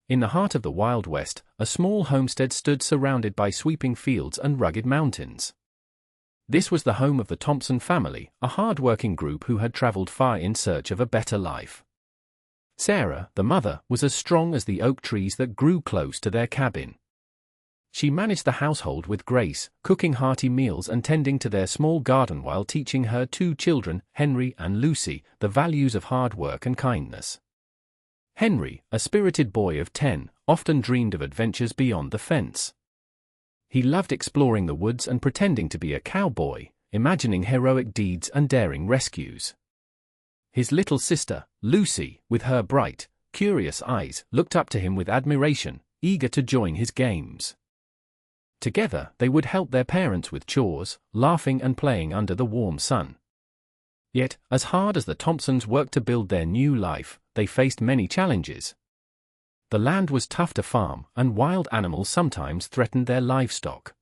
In the heart of the Wild West, a small homestead stood surrounded by sweeping fields and rugged mountains. This was the home of the Thompson family, a hard-working group who had traveled far in search of a better life. Sarah, the mother, was as strong as the oak trees that grew close to their cabin. She managed the household with grace, cooking hearty meals and tending to their small garden while teaching her two children, Henry and Lucy, the values of hard work and kindness. Henry, a spirited boy of 10, often dreamed of adventures beyond the fence. He loved exploring the woods and pretending to be a cowboy, imagining heroic deeds and daring rescues. His little sister, Lucy, with her bright, curious eyes, looked up to him with admiration, eager to join his games. Together, they would help their parents with chores, laughing and playing under the warm sun. Yet, as hard as the Thompsons worked to build their new life, they faced many challenges. The land was tough to farm, and wild animals sometimes threatened their livestock.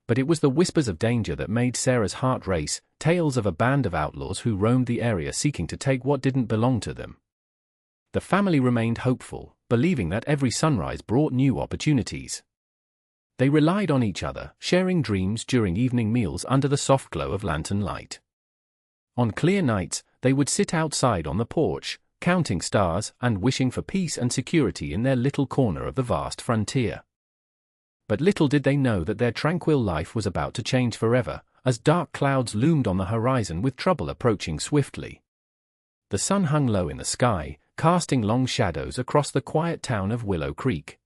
But it was the whispers of danger that made Sarah's heart race, tales of a band of outlaws who roamed the area seeking to take what didn't belong to them. The family remained hopeful, believing that every sunrise brought new opportunities. They relied on each other, sharing dreams during evening meals under the soft glow of lantern light. On clear nights, they would sit outside on the porch, counting stars and wishing for peace and security in their little corner of the vast frontier. But little did they know that their tranquil life was about to change forever, as dark clouds loomed on the horizon with trouble approaching swiftly. The sun hung low in the sky, casting long shadows across the quiet town of Willow Creek.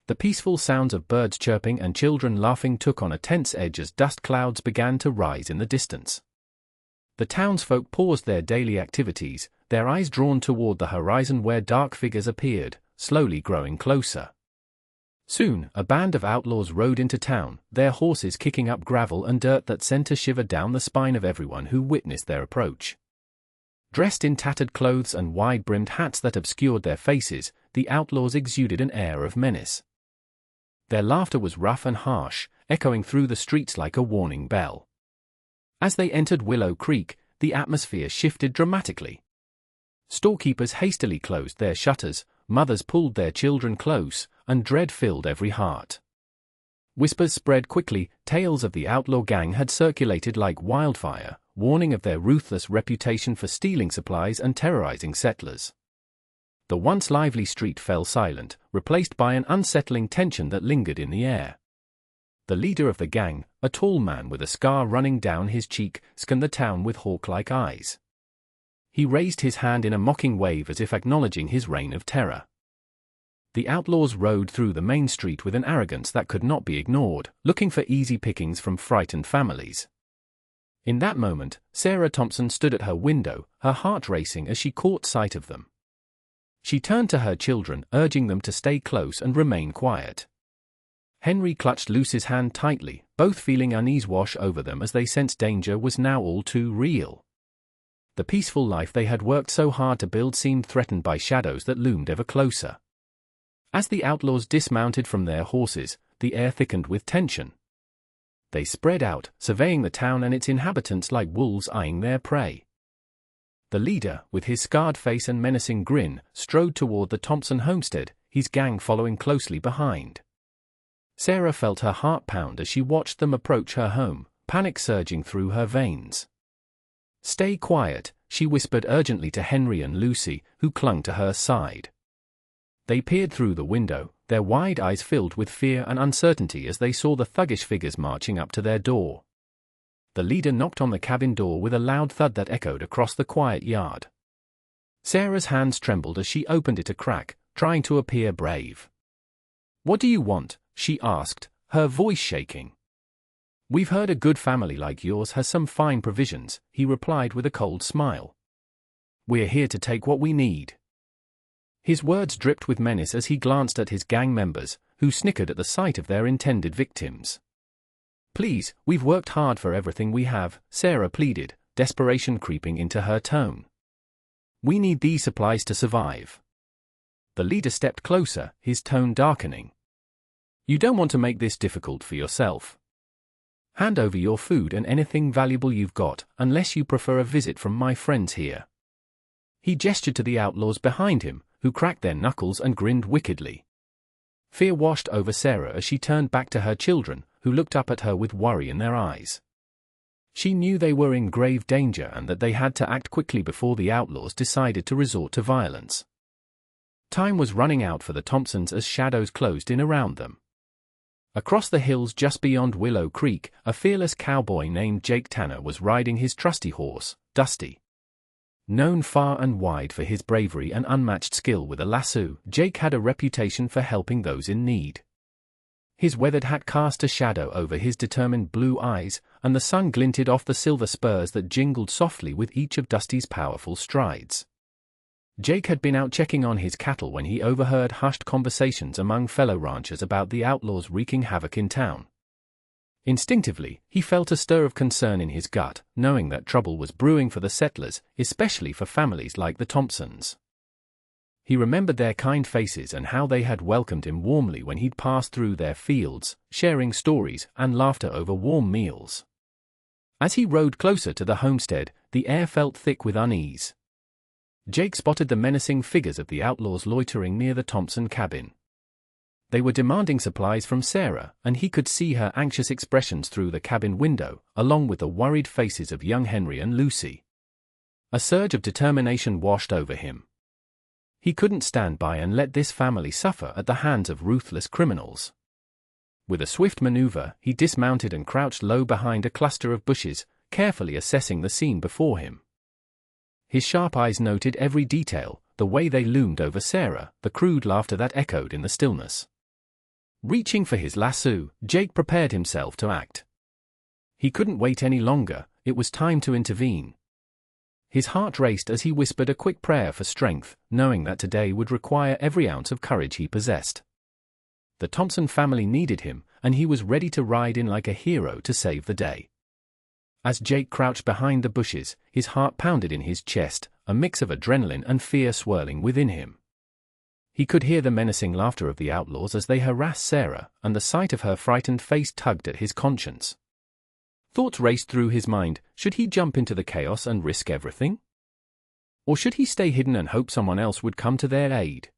The peaceful sounds of birds chirping and children laughing took on a tense edge as dust clouds began to rise in the distance. The townsfolk paused their daily activities, their eyes drawn toward the horizon where dark figures appeared, slowly growing closer. Soon, a band of outlaws rode into town, their horses kicking up gravel and dirt that sent a shiver down the spine of everyone who witnessed their approach. Dressed in tattered clothes and wide-brimmed hats that obscured their faces, the outlaws exuded an air of menace. Their laughter was rough and harsh, echoing through the streets like a warning bell. As they entered Willow Creek, the atmosphere shifted dramatically. Storekeepers hastily closed their shutters, mothers pulled their children close, and dread filled every heart. Whispers spread quickly, tales of the outlaw gang had circulated like wildfire, warning of their ruthless reputation for stealing supplies and terrorizing settlers. The once lively street fell silent, replaced by an unsettling tension that lingered in the air. The leader of the gang, a tall man with a scar running down his cheek, scanned the town with hawk-like eyes. He raised his hand in a mocking wave as if acknowledging his reign of terror. The outlaws rode through the main street with an arrogance that could not be ignored, looking for easy pickings from frightened families. In that moment, Sarah Thompson stood at her window, her heart racing as she caught sight of them. She turned to her children, urging them to stay close and remain quiet. Henry clutched Lucy's hand tightly, both feeling unease wash over them as they sensed danger was now all too real. The peaceful life they had worked so hard to build seemed threatened by shadows that loomed ever closer. As the outlaws dismounted from their horses, the air thickened with tension. They spread out, surveying the town and its inhabitants like wolves eyeing their prey. The leader, with his scarred face and menacing grin, strode toward the Thompson homestead, his gang following closely behind. Sarah felt her heart pound as she watched them approach her home, panic surging through her veins. "Stay quiet," she whispered urgently to Henry and Lucy, who clung to her side. They peered through the window, their wide eyes filled with fear and uncertainty as they saw the thuggish figures marching up to their door. The leader knocked on the cabin door with a loud thud that echoed across the quiet yard. Sarah's hands trembled as she opened it a crack, trying to appear brave. "What do you want?" she asked, her voice shaking. "We've heard a good family like yours has some fine provisions," he replied with a cold smile. "We're here to take what we need." His words dripped with menace as he glanced at his gang members, who snickered at the sight of their intended victims. "Please, we've worked hard for everything we have," Sarah pleaded, desperation creeping into her tone. "We need these supplies to survive." The leader stepped closer, his tone darkening. "You don't want to make this difficult for yourself. Hand over your food and anything valuable you've got, unless you prefer a visit from my friends here." He gestured to the outlaws behind him, who cracked their knuckles and grinned wickedly. Fear washed over Sarah as she turned back to her children, who looked up at her with worry in their eyes. She knew they were in grave danger and that they had to act quickly before the outlaws decided to resort to violence. Time was running out for the Thompsons as shadows closed in around them. Across the hills just beyond Willow Creek, a fearless cowboy named Jake Tanner was riding his trusty horse, Dusty. Known far and wide for his bravery and unmatched skill with a lasso, Jake had a reputation for helping those in need. His weathered hat cast a shadow over his determined blue eyes, and the sun glinted off the silver spurs that jingled softly with each of Dusty's powerful strides. Jake had been out checking on his cattle when he overheard hushed conversations among fellow ranchers about the outlaws wreaking havoc in town. Instinctively, he felt a stir of concern in his gut, knowing that trouble was brewing for the settlers, especially for families like the Thompsons. He remembered their kind faces and how they had welcomed him warmly when he'd passed through their fields, sharing stories and laughter over warm meals. As he rode closer to the homestead, the air felt thick with unease. Jake spotted the menacing figures of the outlaws loitering near the Thompson cabin. They were demanding supplies from Sarah, and he could see her anxious expressions through the cabin window, along with the worried faces of young Henry and Lucy. A surge of determination washed over him. He couldn't stand by and let this family suffer at the hands of ruthless criminals. With a swift maneuver, he dismounted and crouched low behind a cluster of bushes, carefully assessing the scene before him. His sharp eyes noted every detail, the way they loomed over Sarah, the crude laughter that echoed in the stillness. Reaching for his lasso, Jake prepared himself to act. He couldn't wait any longer, it was time to intervene. His heart raced as he whispered a quick prayer for strength, knowing that today would require every ounce of courage he possessed. The Thompson family needed him, and he was ready to ride in like a hero to save the day. As Jake crouched behind the bushes, his heart pounded in his chest, a mix of adrenaline and fear swirling within him. He could hear the menacing laughter of the outlaws as they harassed Sarah, and the sight of her frightened face tugged at his conscience. Thoughts raced through his mind. Should he jump into the chaos and risk everything? Or should he stay hidden and hope someone else would come to their aid?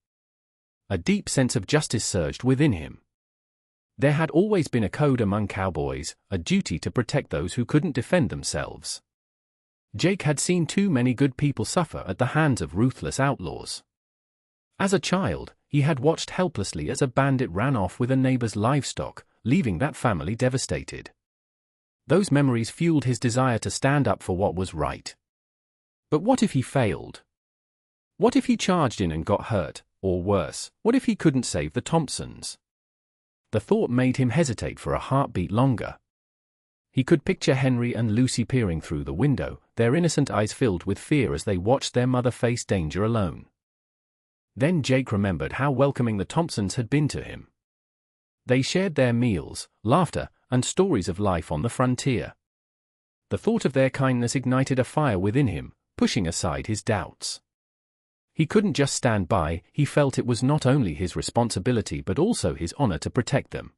A deep sense of justice surged within him. There had always been a code among cowboys, a duty to protect those who couldn't defend themselves. Jake had seen too many good people suffer at the hands of ruthless outlaws. As a child, he had watched helplessly as a bandit ran off with a neighbor's livestock, leaving that family devastated. Those memories fueled his desire to stand up for what was right. But what if he failed? What if he charged in and got hurt, or worse, what if he couldn't save the Thompsons? The thought made him hesitate for a heartbeat longer. He could picture Henry and Lucy peering through the window, their innocent eyes filled with fear as they watched their mother face danger alone. Then Jake remembered how welcoming the Thompsons had been to him. They shared their meals, laughter, and stories of life on the frontier. The thought of their kindness ignited a fire within him, pushing aside his doubts. He couldn't just stand by, he felt it was not only his responsibility but also his honor to protect them.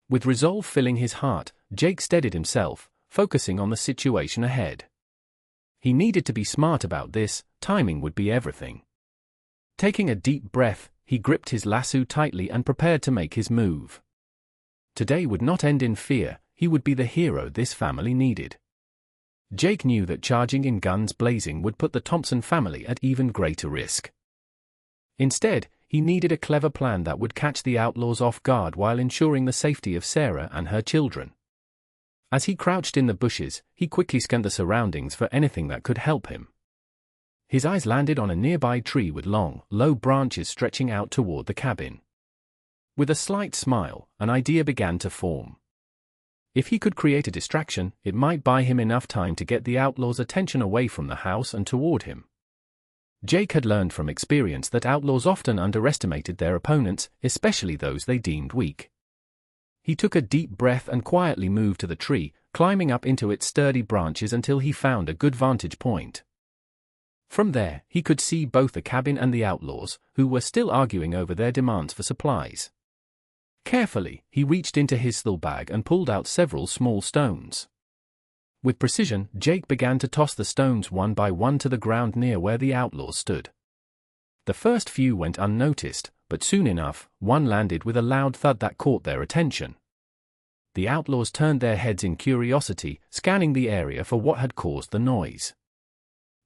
With resolve filling his heart, Jake steadied himself, focusing on the situation ahead. He needed to be smart about this, timing would be everything. Taking a deep breath, he gripped his lasso tightly and prepared to make his move. Today would not end in fear, he would be the hero this family needed. Jake knew that charging in guns blazing would put the Thompson family at even greater risk. Instead, he needed a clever plan that would catch the outlaws off guard while ensuring the safety of Sarah and her children. As he crouched in the bushes, he quickly scanned the surroundings for anything that could help him. His eyes landed on a nearby tree with long, low branches stretching out toward the cabin. With a slight smile, an idea began to form. If he could create a distraction, it might buy him enough time to get the outlaws' attention away from the house and toward him. Jake had learned from experience that outlaws often underestimated their opponents, especially those they deemed weak. He took a deep breath and quietly moved to the tree, climbing up into its sturdy branches until he found a good vantage point. From there, he could see both the cabin and the outlaws, who were still arguing over their demands for supplies. Carefully, he reached into his saddle bag and pulled out several small stones. With precision, Jake began to toss the stones one by one to the ground near where the outlaws stood. The first few went unnoticed, but soon enough, one landed with a loud thud that caught their attention. The outlaws turned their heads in curiosity, scanning the area for what had caused the noise.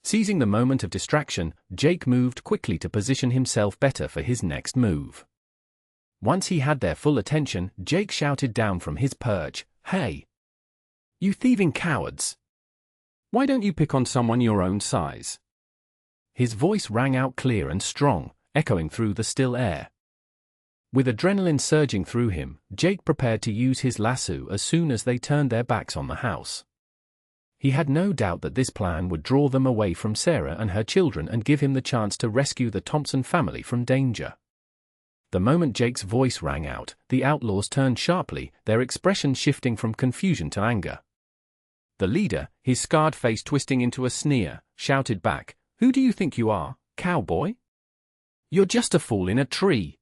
Seizing the moment of distraction, Jake moved quickly to position himself better for his next move. Once he had their full attention, Jake shouted down from his perch, "Hey! You thieving cowards! Why don't you pick on someone your own size?" His voice rang out clear and strong, echoing through the still air. With adrenaline surging through him, Jake prepared to use his lasso as soon as they turned their backs on the house. He had no doubt that this plan would draw them away from Sarah and her children and give him the chance to rescue the Thompson family from danger. The moment Jake's voice rang out, the outlaws turned sharply, their expression shifting from confusion to anger. The leader, his scarred face twisting into a sneer, shouted back, "Who do you think you are, cowboy? You're just a fool in a tree."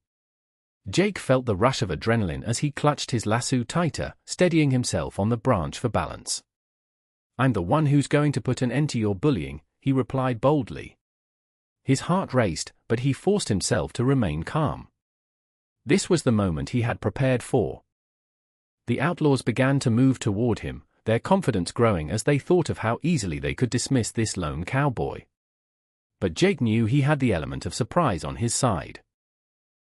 Jake felt the rush of adrenaline as he clutched his lasso tighter, steadying himself on the branch for balance. "I'm the one who's going to put an end to your bullying," he replied boldly. His heart raced, but he forced himself to remain calm. This was the moment he had prepared for. The outlaws began to move toward him, their confidence growing as they thought of how easily they could dismiss this lone cowboy. But Jake knew he had the element of surprise on his side.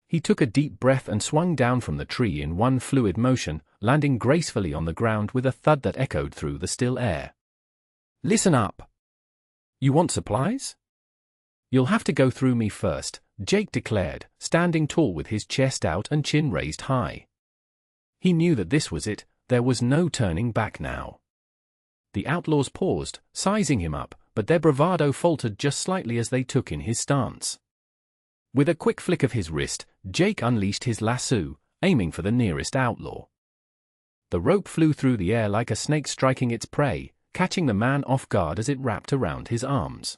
He took a deep breath and swung down from the tree in one fluid motion, landing gracefully on the ground with a thud that echoed through the still air. "Listen up! You want supplies? You'll have to go through me first," Jake declared, standing tall with his chest out and chin raised high. He knew that this was it, there was no turning back now. The outlaws paused, sizing him up, but their bravado faltered just slightly as they took in his stance. With a quick flick of his wrist, Jake unleashed his lasso, aiming for the nearest outlaw. The rope flew through the air like a snake striking its prey, catching the man off guard as it wrapped around his arms.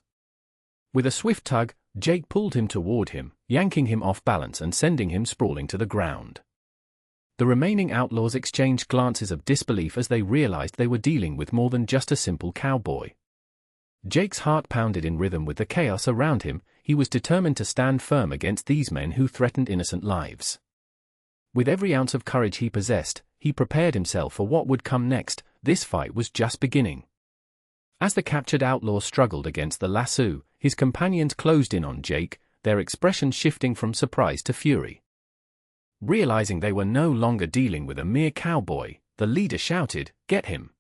With a swift tug, Jake pulled him toward him, yanking him off balance and sending him sprawling to the ground. The remaining outlaws exchanged glances of disbelief as they realized they were dealing with more than just a simple cowboy. Jake's heart pounded in rhythm with the chaos around him. He was determined to stand firm against these men who threatened innocent lives. With every ounce of courage he possessed, he prepared himself for what would come next. This fight was just beginning. As the captured outlaw struggled against the lasso, his companions closed in on Jake, their expressions shifting from surprise to fury. Realizing they were no longer dealing with a mere cowboy, the leader shouted, "Get him!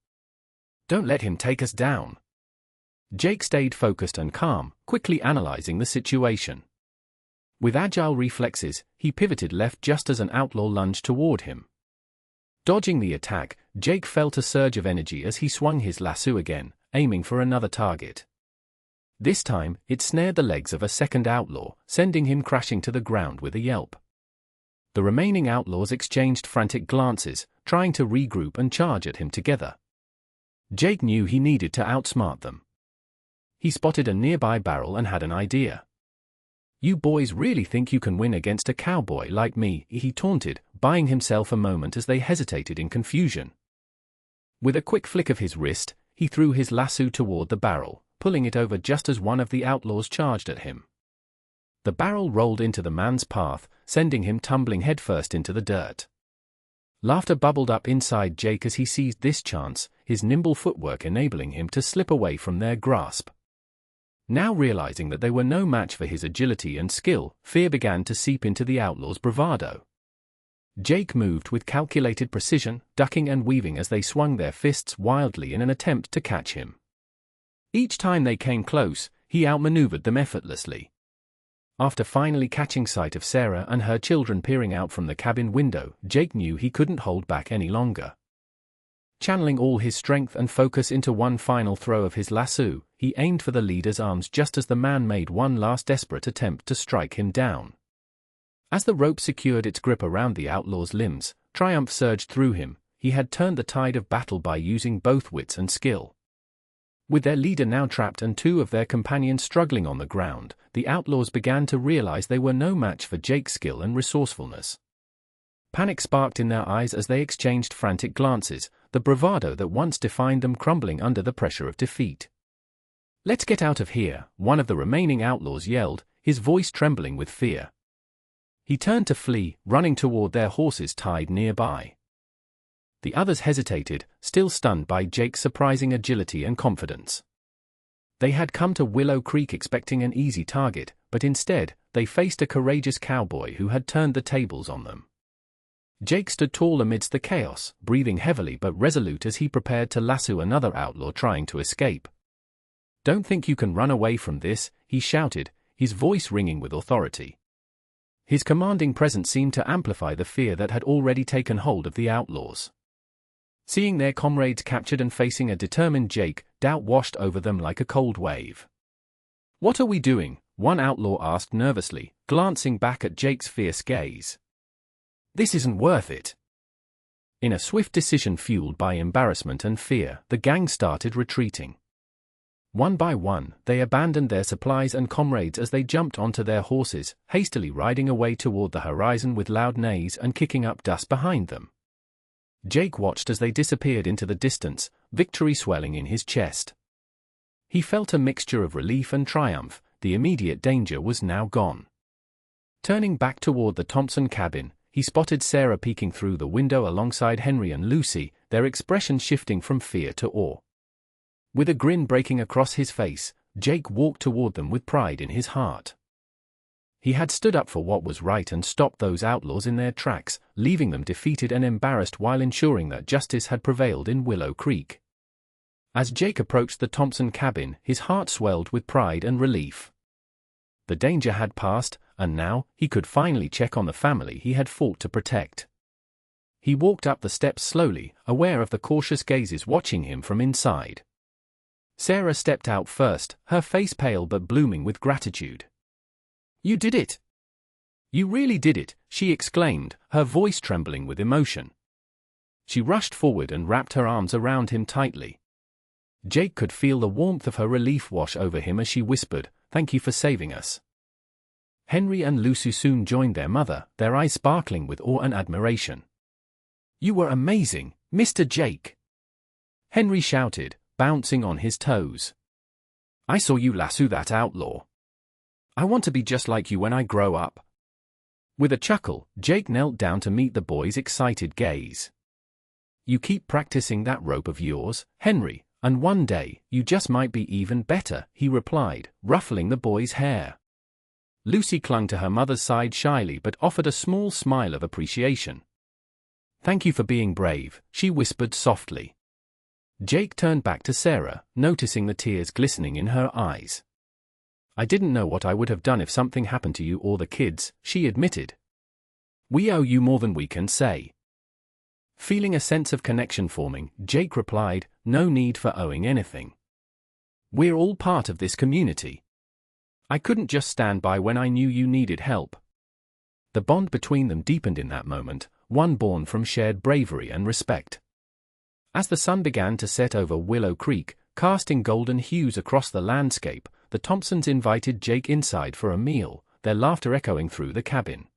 Don't let him take us down!" Jake stayed focused and calm, quickly analyzing the situation. With agile reflexes, he pivoted left just as an outlaw lunged toward him. Dodging the attack, Jake felt a surge of energy as he swung his lasso again, aiming for another target. This time, it snared the legs of a second outlaw, sending him crashing to the ground with a yelp. The remaining outlaws exchanged frantic glances, trying to regroup and charge at him together. Jake knew he needed to outsmart them. He spotted a nearby barrel and had an idea. "You boys really think you can win against a cowboy like me?" he taunted, buying himself a moment as they hesitated in confusion. With a quick flick of his wrist, he threw his lasso toward the barrel, pulling it over just as one of the outlaws charged at him. The barrel rolled into the man's path, sending him tumbling headfirst into the dirt. Laughter bubbled up inside Jake as he seized this chance, his nimble footwork enabling him to slip away from their grasp. Now realizing that they were no match for his agility and skill, fear began to seep into the outlaw's bravado. Jake moved with calculated precision, ducking and weaving as they swung their fists wildly in an attempt to catch him. Each time they came close, he outmaneuvered them effortlessly. After finally catching sight of Sarah and her children peering out from the cabin window, Jake knew he couldn't hold back any longer. Channeling all his strength and focus into one final throw of his lasso, he aimed for the leader's arms just as the man made one last desperate attempt to strike him down. As the rope secured its grip around the outlaw's limbs, triumph surged through him. He had turned the tide of battle by using both wits and skill. With their leader now trapped and two of their companions struggling on the ground, the outlaws began to realize they were no match for Jake's skill and resourcefulness. Panic sparked in their eyes as they exchanged frantic glances, the bravado that once defined them crumbling under the pressure of defeat. "Let's get out of here," one of the remaining outlaws yelled, his voice trembling with fear. He turned to flee, running toward their horses tied nearby. The others hesitated, still stunned by Jake's surprising agility and confidence. They had come to Willow Creek expecting an easy target, but instead, they faced a courageous cowboy who had turned the tables on them. Jake stood tall amidst the chaos, breathing heavily but resolute as he prepared to lasso another outlaw trying to escape. "Don't think you can run away from this," he shouted, his voice ringing with authority. His commanding presence seemed to amplify the fear that had already taken hold of the outlaws. Seeing their comrades captured and facing a determined Jake, doubt washed over them like a cold wave. "What are we doing?" one outlaw asked nervously, glancing back at Jake's fierce gaze. "This isn't worth it." In a swift decision fueled by embarrassment and fear, the gang started retreating. One by one, they abandoned their supplies and comrades as they jumped onto their horses, hastily riding away toward the horizon with loud neighs and kicking up dust behind them. Jake watched as they disappeared into the distance, victory swelling in his chest. He felt a mixture of relief and triumph. The immediate danger was now gone. Turning back toward the Thompson cabin, he spotted Sarah peeking through the window alongside Henry and Lucy, their expressions shifting from fear to awe. With a grin breaking across his face, Jake walked toward them with pride in his heart. He had stood up for what was right and stopped those outlaws in their tracks, leaving them defeated and embarrassed while ensuring that justice had prevailed in Willow Creek. As Jake approached the Thompson cabin, his heart swelled with pride and relief. The danger had passed, and now, he could finally check on the family he had fought to protect. He walked up the steps slowly, aware of the cautious gazes watching him from inside. Sarah stepped out first, her face pale but blooming with gratitude. "You did it! You really did it," she exclaimed, her voice trembling with emotion. She rushed forward and wrapped her arms around him tightly. Jake could feel the warmth of her relief wash over him as she whispered, "Thank you for saving us." Henry and Lucy soon joined their mother, their eyes sparkling with awe and admiration. "You were amazing, Mr. Jake!" Henry shouted, bouncing on his toes. "I saw you lasso that outlaw. I want to be just like you when I grow up." With a chuckle, Jake knelt down to meet the boy's excited gaze. "You keep practicing that rope of yours, Henry, and one day, you just might be even better," he replied, ruffling the boy's hair. Lucy clung to her mother's side shyly but offered a small smile of appreciation. "Thank you for being brave," she whispered softly. Jake turned back to Sarah, noticing the tears glistening in her eyes. "I didn't know what I would have done if something happened to you or the kids," she admitted. "We owe you more than we can say." Feeling a sense of connection forming, Jake replied, "No need for owing anything. We're all part of this community. I couldn't just stand by when I knew you needed help." The bond between them deepened in that moment, one born from shared bravery and respect. As the sun began to set over Willow Creek, casting golden hues across the landscape, the Thompsons invited Jake inside for a meal, their laughter echoing through the cabin.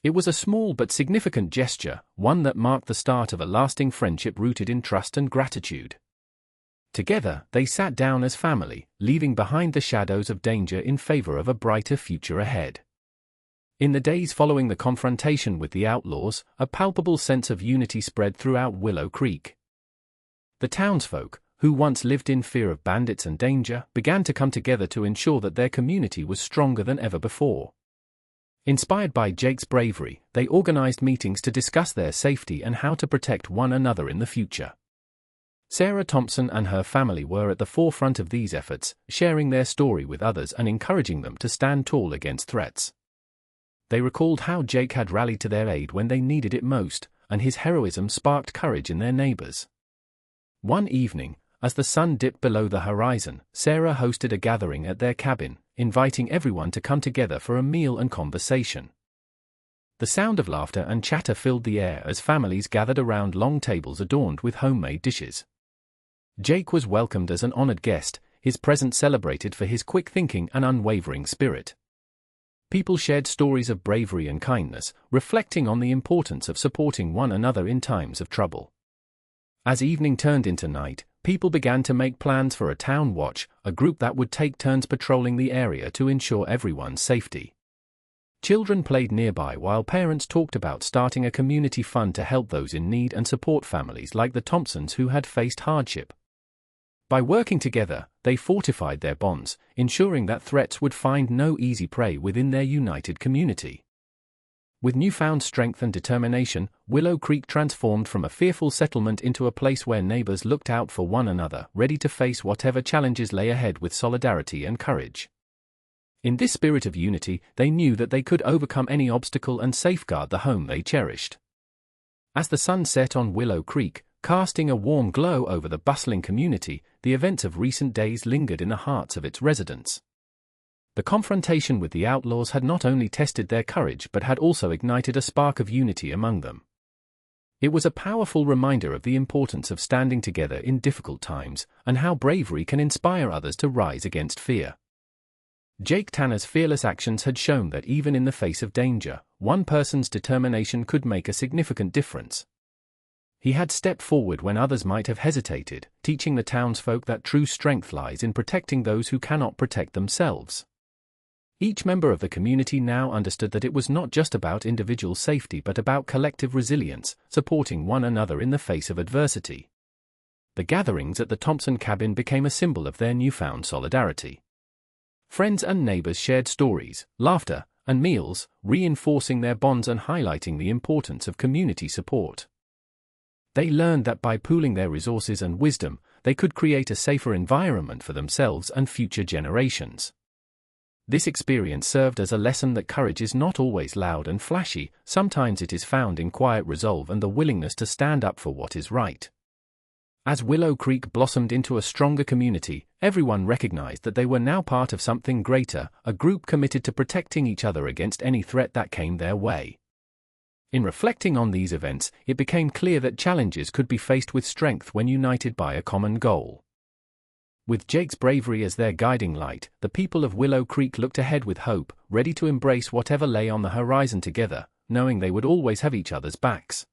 It was a small but significant gesture, one that marked the start of a lasting friendship rooted in trust and gratitude. Together, they sat down as family, leaving behind the shadows of danger in favor of a brighter future ahead. In the days following the confrontation with the outlaws, a palpable sense of unity spread throughout Willow Creek. The townsfolk, who once lived in fear of bandits and danger, began to come together to ensure that their community was stronger than ever before. Inspired by Jake's bravery, they organized meetings to discuss their safety and how to protect one another in the future. Sarah Thompson and her family were at the forefront of these efforts, sharing their story with others and encouraging them to stand tall against threats. They recalled how Jake had rallied to their aid when they needed it most, and his heroism sparked courage in their neighbors. One evening, as the sun dipped below the horizon, Sarah hosted a gathering at their cabin, inviting everyone to come together for a meal and conversation. The sound of laughter and chatter filled the air as families gathered around long tables adorned with homemade dishes. Jake was welcomed as an honored guest, his presence celebrated for his quick thinking and unwavering spirit. People shared stories of bravery and kindness, reflecting on the importance of supporting one another in times of trouble. As evening turned into night, people began to make plans for a town watch, a group that would take turns patrolling the area to ensure everyone's safety. Children played nearby while parents talked about starting a community fund to help those in need and support families like the Thompsons who had faced hardship. By working together, they fortified their bonds, ensuring that threats would find no easy prey within their united community. With newfound strength and determination, Willow Creek transformed from a fearful settlement into a place where neighbors looked out for one another, ready to face whatever challenges lay ahead with solidarity and courage. In this spirit of unity, they knew that they could overcome any obstacle and safeguard the home they cherished. As the sun set on Willow Creek, casting a warm glow over the bustling community, the events of recent days lingered in the hearts of its residents. The confrontation with the Outlaws had not only tested their courage but had also ignited a spark of unity among them. It was a powerful reminder of the importance of standing together in difficult times, and how bravery can inspire others to rise against fear. Jake Tanner's fearless actions had shown that even in the face of danger, one person's determination could make a significant difference. He had stepped forward when others might have hesitated, teaching the townsfolk that true strength lies in protecting those who cannot protect themselves. Each member of the community now understood that it was not just about individual safety but about collective resilience, supporting one another in the face of adversity. The gatherings at the Thompson cabin became a symbol of their newfound solidarity. Friends and neighbors shared stories, laughter, and meals, reinforcing their bonds and highlighting the importance of community support. They learned that by pooling their resources and wisdom, they could create a safer environment for themselves and future generations. This experience served as a lesson that courage is not always loud and flashy, sometimes it is found in quiet resolve and the willingness to stand up for what is right. As Willow Creek blossomed into a stronger community, everyone recognized that they were now part of something greater, a group committed to protecting each other against any threat that came their way. In reflecting on these events, it became clear that challenges could be faced with strength when united by a common goal. With Jake's bravery as their guiding light, the people of Willow Creek looked ahead with hope, ready to embrace whatever lay on the horizon together, knowing they would always have each other's backs.